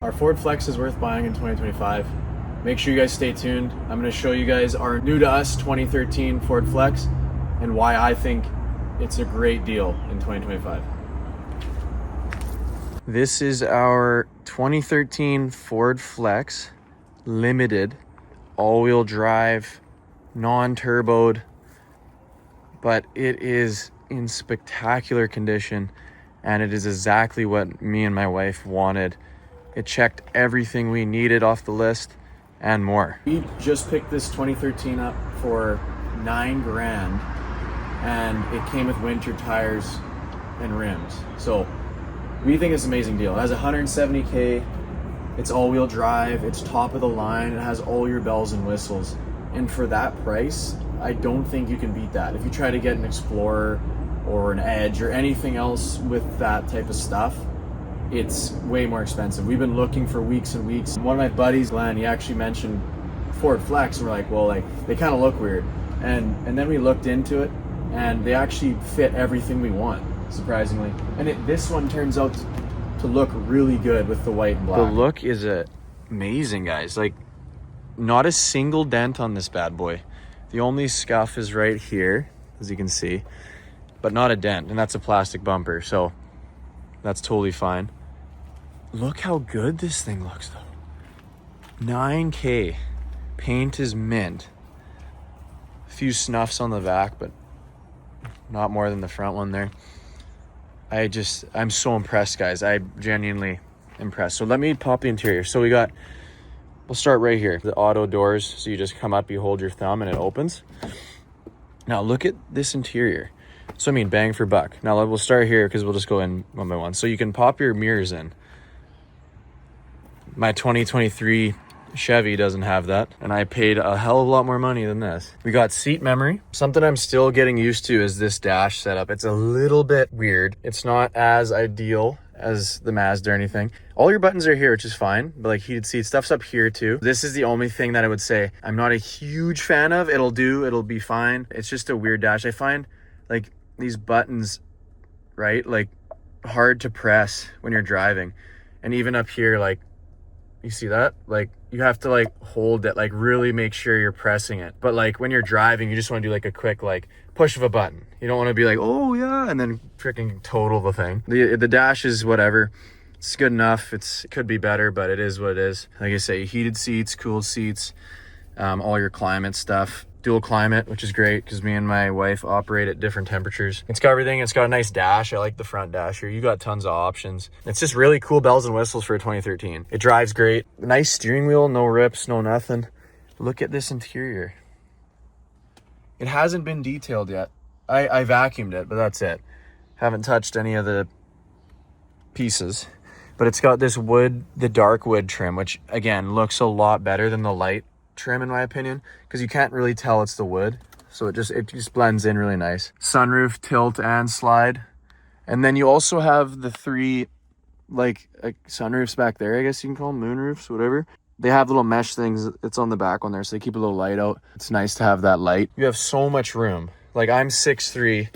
Our Ford Flex is worth buying in 2025. Make sure you guys stay tuned. I'm going to show you guys our new to us 2013 Ford Flex and why I think it's a great deal in 2025. This is our 2013 Ford Flex Limited, all-wheel drive, non-turboed, but it is in spectacular condition and it is exactly what me and my wife wanted. It checked everything we needed off the list and more. We just picked this 2013 up for $9,000 and it came with winter tires and rims. So we think it's an amazing deal. It has 170K, it's all-wheel drive, it's top of the line, it has all your bells and whistles. And for that price, I don't think you can beat that. If you try to get an Explorer or an Edge or anything else with that type of stuff, it's way more expensive. We've been looking for weeks and weeks. One of my buddies, Glenn, he actually mentioned Ford Flex, and we're like, well, like they kind of look weird. And then we looked into it, and they actually fit everything we want, surprisingly. And this one turns out to look really good with the white and black. The look is amazing, guys. Like, not a single dent on this bad boy. The only scuff is right here, as you can see, but not a dent, and that's a plastic bumper, so that's totally fine. Look how good this thing looks though. 9K. Paint is mint. A few snuffs on the back, but not more than the front one there. I'm so impressed, guys. I'm genuinely impressed. So let me pop the interior. So we'll start right here. The auto doors. So you just come up, you hold your thumb and it opens. Now look at this interior. So I mean, bang for buck. Now we'll start here because we'll just go in one by one. So you can pop your mirrors in. My 2023 Chevy doesn't have that, and I paid a hell of a lot more money than this. We got seat memory. Something I'm still getting used to is this dash setup. It's a little bit weird. It's not as ideal as the Mazda or anything. All your buttons are here, which is fine, but like heated seat stuff's up here too. This is the only thing that I would say I'm not a huge fan of. It'll be fine. It's just a weird dash. I find like these buttons, right, like hard to press when you're driving. And even up here, like, you see that? Like, you have to like hold it, like really make sure you're pressing it. But like when you're driving, you just want to do like a quick like push of a button. You don't want to be like, oh yeah, and then freaking total the thing. The dash is whatever. It's good enough. It could be better, but it is what it is. Like I say, heated seats, cooled seats, all your climate stuff. Dual climate, which is great because me and my wife operate at different temperatures. It's got everything. It's got a nice dash. I like the front dash here. You got tons of options. It's just really cool bells and whistles for a 2013. It drives great. Nice steering wheel, no rips, no nothing. Look at this interior. It hasn't been detailed yet. I vacuumed it, but that's it. Haven't touched any of the pieces. But it's got this wood, the dark wood trim, which again looks a lot better than the light trim in my opinion, because you can't really tell it's the wood, so it just blends in really nice. Sunroof, tilt and slide, and then you also have the three like sunroofs back there. I guess you can call them moonroofs, whatever. They have little mesh things. It's on the back one there, so they keep a little light out. It's nice to have that light. You have so much room. Like, I'm 6'3",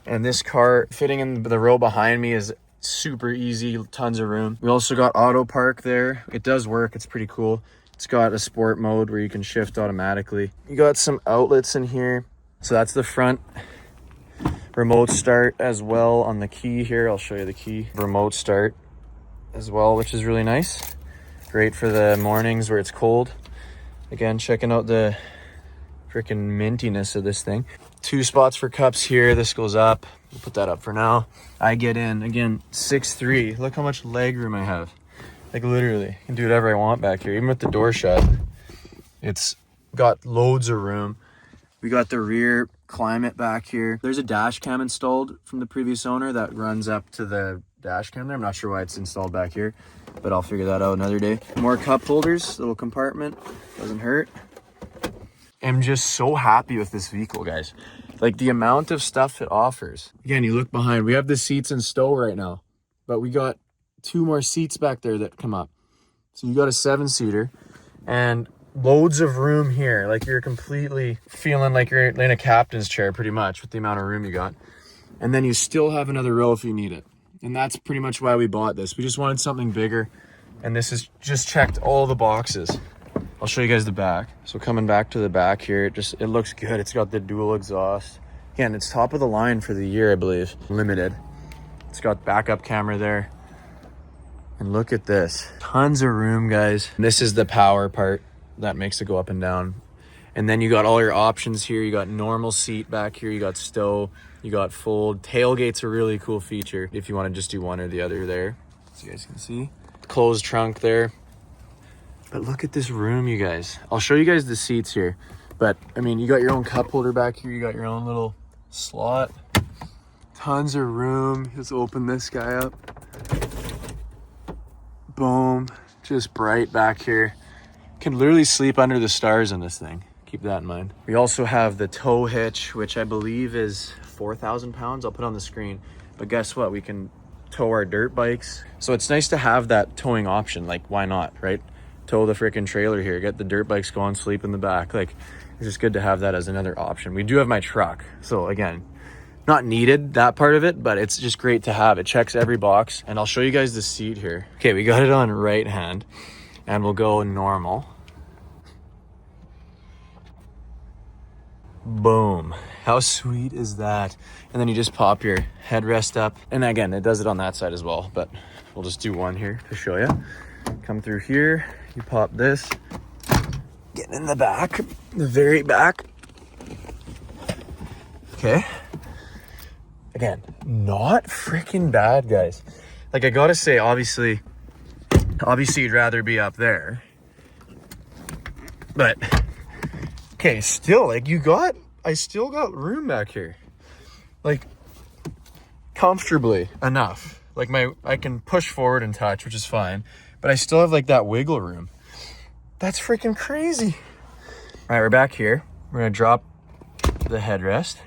and this car fitting in the row behind me is super easy. Tons of room. We also got auto park there. It does work. It's pretty cool. It's got a sport mode where you can shift automatically. You got some outlets in here. So that's the front. Remote start as well on the key here. I'll show you the key. Remote start as well, which is really nice. Great for the mornings where it's cold. Again, checking out the freaking mintiness of this thing. 2 spots for cups here. This goes up. We'll put that up for now. I get in. Again, 6'3". Look how much leg room I have. Like, literally, I can do whatever I want back here. Even with the door shut, it's got loads of room. We got the rear climate back here. There's a dash cam installed from the previous owner that runs up to the dash cam there. I'm not sure why it's installed back here, but I'll figure that out another day. More cup holders, little compartment, doesn't hurt. I'm just so happy with this vehicle, guys. Like, the amount of stuff it offers. Again, you look behind, we have the seats in stow right now, but we got 2 more seats back there that come up. So you got a 7-seater and loads of room here. Like, you're completely feeling like you're in a captain's chair pretty much with the amount of room you got. And then you still have another row if you need it. And that's pretty much why we bought this. We just wanted something bigger And this is just checked all the boxes. I'll show you guys the back. So coming back to the back here, it looks good. It's got the dual exhaust. Again, it's top of the line for the year, I believe. Limited. It's got backup camera there. And look at this. Tons of room, guys. This is the power part that makes it go up and down. And then you got all your options here. You got normal seat back here. You got stow. You got fold. Tailgate's a really cool feature if you want to just do one or the other there. So you guys can see. Closed trunk there. But look at this room, you guys. I'll show you guys the seats here. But, I mean, you got your own cup holder back here. You got your own little slot. Tons of room. Let's open this guy up. Boom. Just bright back here. Can literally sleep under the stars in this thing. Keep that in mind. We also have the tow hitch, which I believe is 4,000 pounds. I'll put on the screen. But guess what? We can tow our dirt bikes. So it's nice to have that towing option. Like, why not, right? Tow the freaking trailer here. Get the dirt bikes going, sleep in the back. Like, it's just good to have that as another option. We do have my truck. So again, not needed, that part of it, but it's just great to have. It checks every box. And I'll show you guys the seat here. Okay, we got it on right hand. And we'll go normal. Boom. How sweet is that? And then you just pop your headrest up. And again, it does it on that side as well, but we'll just do one here to show you. Come through here, you pop this. Getting in the back, the very back. Okay. Again, not freaking bad, guys. Like, I gotta say, obviously you'd rather be up there. But okay, still, like, I still got room back here. Like, comfortably enough. Like, I can push forward and touch, which is fine. But I still have, like, that wiggle room. That's freaking crazy. All right, we're back here. We're gonna drop the headrest.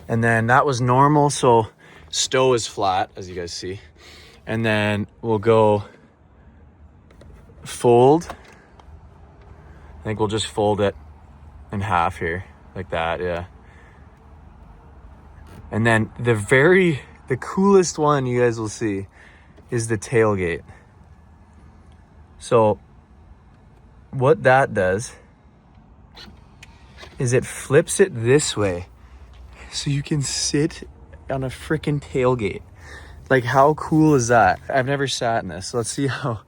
And then that was normal, so stow is flat, as you guys see. And then we'll go fold. I think we'll just fold it in half here, like that, yeah. And then the coolest one you guys will see is the tailgate. So what that does is it flips it this way so you can sit on a freaking tailgate. Like, how cool is that? I've never sat in this. So let's see how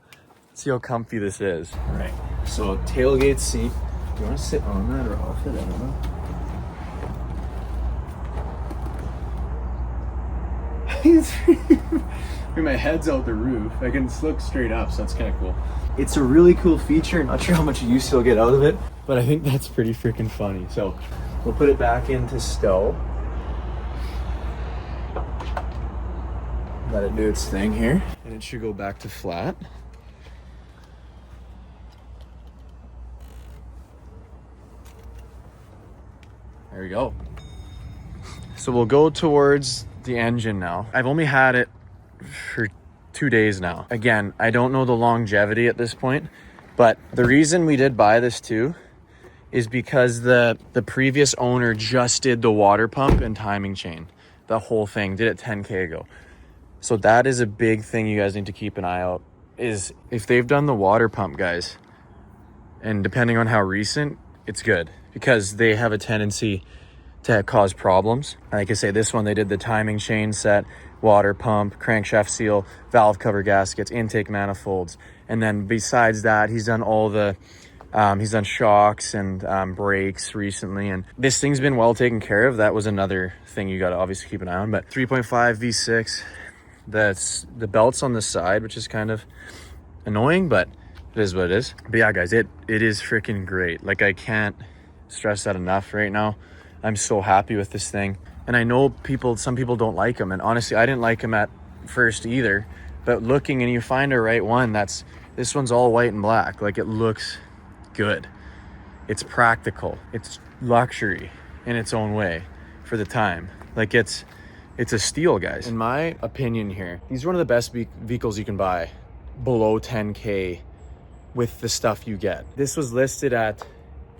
comfy this is. All right, so tailgate seat. Do you want to sit on that or off it? I don't know. My head's out the roof. I can look straight up, so that's kind of cool. It's a really cool feature. Not sure how much use you'll get out of it, but I think that's pretty freaking funny. So we'll put it back into stow. Let it do its thing here. And it should go back to flat. There we go. So we'll go towards the engine now. I've only had it for 2 days now. Again, I don't know the longevity at this point, but the reason we did buy this too is because the previous owner just did the water pump and timing chain. The whole thing, did it 10K ago. So that is a big thing you guys need to keep an eye out, is if they've done the water pump, guys, and depending on how recent, it's good, because they have a tendency to cause problems. Like I say, this one, they did the timing chain set, water pump, crankshaft seal, valve cover gaskets, intake manifolds. And then besides that, he's done all the, he's done shocks and brakes recently. And this thing's been well taken care of. That was another thing you got to obviously keep an eye on. But 3.5 V6, that's the belts on the side, which is kind of annoying, but it is what it is. But yeah, guys, it is freaking great. Like, I can't stress that enough right now. I'm so happy with this thing. And I know some people don't like them. And honestly, I didn't like them at first either. But looking, and you find a right one, this one's all white and black. Like, it looks good. It's practical. It's luxury in its own way for the time. Like, it's a steal, guys. In my opinion here, these are one of the best vehicles you can buy below 10K with the stuff you get. This was listed at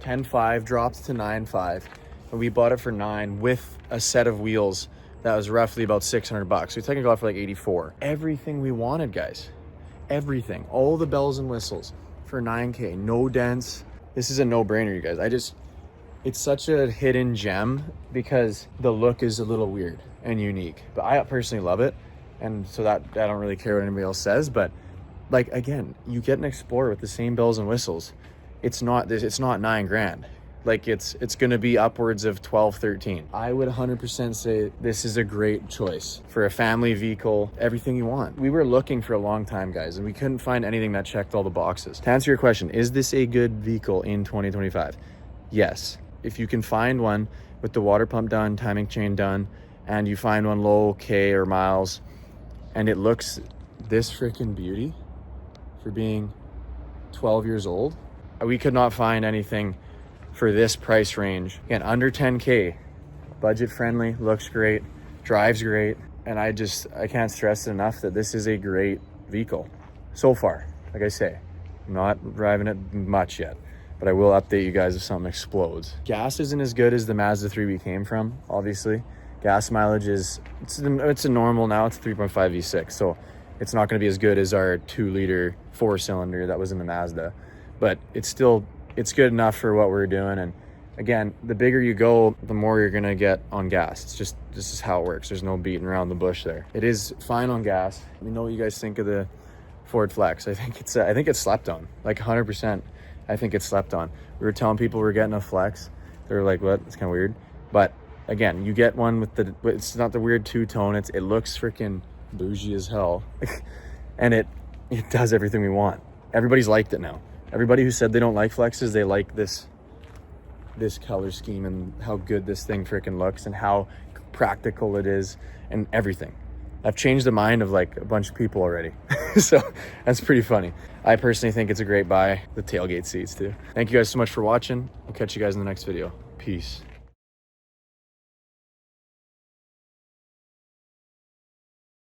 10.5, dropped to 9.5. And we bought it for 9 with a set of wheels that was roughly about $600. So we technically got it for like 84. Everything we wanted, guys. everything, all the bells and whistles for 9K, no dents. This is a no-brainer, you guys. It's such a hidden gem because the look is a little weird and unique, but I personally love it. And so that I don't really care what anybody else says, but like, again, you get an Explorer with the same bells and whistles. It's not 9 grand. Like it's going to be upwards of 12, 13. I would 100% say this is a great choice for a family vehicle, everything you want. We were looking for a long time, guys, and we couldn't find anything that checked all the boxes. To answer your question, is this a good vehicle in 2025? Yes. If you can find one with the water pump done, timing chain done, and you find one low K or miles, and it looks this freaking beauty for being 12 years old, we could not find anything for this price range. Again, under 10K, budget friendly, looks great, drives great, and I can't stress it enough that this is a great vehicle so far. Like I say, I'm not driving it much yet, but I will update you guys if something explodes. Gas isn't as good as the Mazda 3 we came from, obviously. Gas mileage it's a normal now, it's a 3.5 V6, so it's not going to be as good as our 2-liter 4-cylinder that was in the Mazda, but it's good enough for what we're doing. And again, the bigger you go, the more you're gonna get on gas. This is how it works. There's no beating around the bush there. It is fine on gas. Let me know what you guys think of the Ford Flex. I think it's slept on, like 100%. I think it's slept on. We were telling people we're getting a Flex. They were like, what? It's kind of weird. But again, you get one with it's not the weird two-tone. It looks freaking bougie as hell. And it does everything we want. Everybody's liked it now. Everybody who said they don't like Flexes, they like this color scheme and how good this thing freaking looks and how practical it is and everything. I've changed the mind of like a bunch of people already. So that's pretty funny. I personally think it's a great buy. The tailgate seats too. Thank you guys so much for watching. I'll catch you guys in the next video. Peace.